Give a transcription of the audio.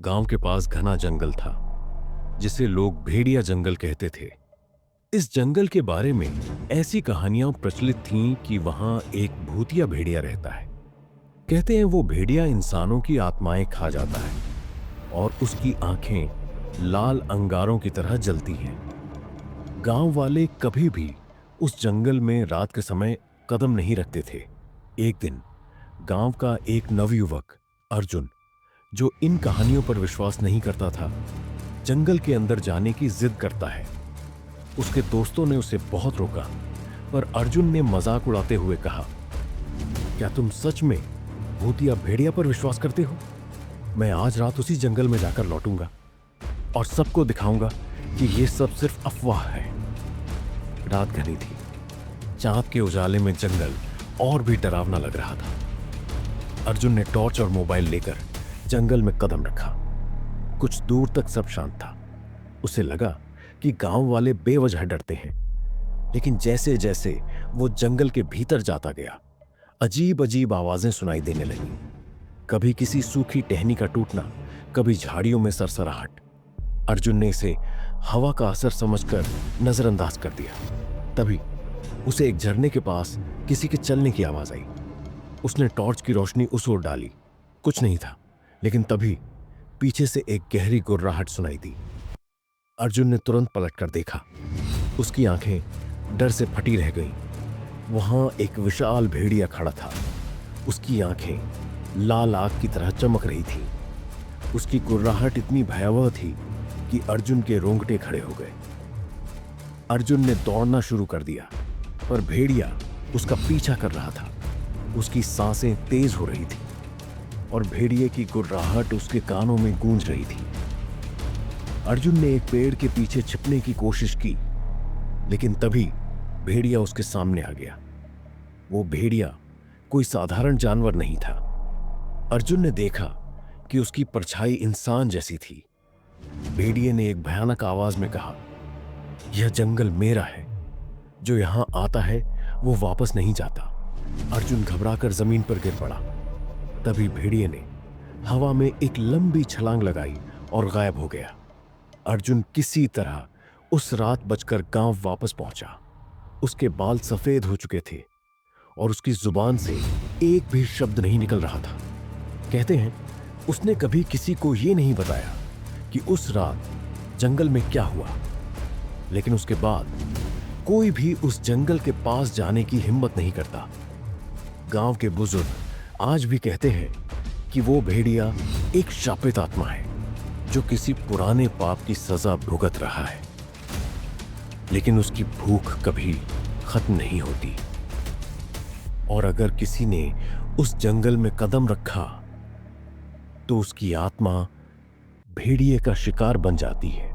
गांव के पास घना जंगल था जिसे लोग भेड़िया जंगल कहते थे। इस जंगल के बारे में ऐसी कहानियां प्रचलित थीं कि वहां एक भूतिया भेड़िया रहता है। कहते हैं वो भेड़िया इंसानों की आत्माएं खा जाता है और उसकी आंखें लाल अंगारों की तरह जलती हैं। गांव वाले कभी भी उस जंगल में रात के समय कदम नहीं रखते थे। एक दिन गांव का एक नवयुवक अर्जुन, जो इन कहानियों पर विश्वास नहीं करता था, जंगल के अंदर जाने की जिद करता है। उसके दोस्तों ने उसे बहुत रोका, पर अर्जुन ने मजाक उड़ाते हुए कहा, क्या तुम सच में भूतिया भेड़िया पर विश्वास करते हो? मैं आज रात उसी जंगल में जाकर लौटूंगा और सबको दिखाऊंगा कि यह सब सिर्फ अफवाह है। रात घनी थी। चांद के उजाले में जंगल और भी डरावना लग रहा था। अर्जुन ने टॉर्च और मोबाइल लेकर जंगल में कदम रखा। कुछ दूर तक सब शांत था। उसे लगा कि गांव वाले बेवजह डरते हैं, लेकिन जैसे जैसे वो जंगल के भीतर जाता गया, अजीब अजीब आवाजें सुनाई देने लगीं। कभी किसी सूखी टहनी का टूटना, कभी झाड़ियों में सरसराहट। अर्जुन ने इसे हवा का असर समझकर नजरअंदाज कर दिया। तभी उसे एक झरने के पास किसी के चलने की आवाज आई। उसने टॉर्च की रोशनी उस ओर डाली। कुछ नहीं था, लेकिन तभी पीछे से एक गहरी गुर्राहट सुनाई दी। अर्जुन ने तुरंत पलटकर देखा। उसकी आंखें डर से फटी रह गईं। वहां एक विशाल भेड़िया खड़ा था। उसकी आंखें लाल आग की तरह चमक रही थी। उसकी गुर्राहट इतनी भयावह थी कि अर्जुन के रोंगटे खड़े हो गए। अर्जुन ने दौड़ना शुरू कर दिया, पर भेड़िया उसका पीछा कर रहा था। उसकी सांसें तेज हो रही थी और भेड़िए की गुर्राहट उसके कानों में गूंज रही थी। अर्जुन ने एक पेड़ के पीछे छिपने की कोशिश की, लेकिन तभी भेड़िया उसके सामने आ गया। वो भेड़िया कोई साधारण जानवर नहीं था। अर्जुन ने देखा कि उसकी परछाई इंसान जैसी थी। भेड़िए ने एक भयानक आवाज में कहा, यह जंगल मेरा है। जो यहां आता है वो वापस नहीं जाता। अर्जुन घबराकर जमीन पर गिर पड़ा। तभी भेड़िए ने हवा में एक लंबी छलांग लगाई और गायब हो गया। अर्जुन किसी तरह उस रात बचकर गांव वापस पहुंचा। उसके बाल सफेद हो चुके थे और उसकी जुबान से एक भी शब्द नहीं निकल रहा था। कहते हैं उसने कभी किसी को यह नहीं बताया कि उस रात जंगल में क्या हुआ, लेकिन उसके बाद कोई भी उस जंगल के पास जाने की हिम्मत नहीं करता। गांव के बुजुर्ग आज भी कहते हैं कि वो भेड़िया एक शापित आत्मा है जो किसी पुराने पाप की सजा भुगत रहा है, लेकिन उसकी भूख कभी खत्म नहीं होती। और अगर किसी ने उस जंगल में कदम रखा तो उसकी आत्मा भेड़िए का शिकार बन जाती है।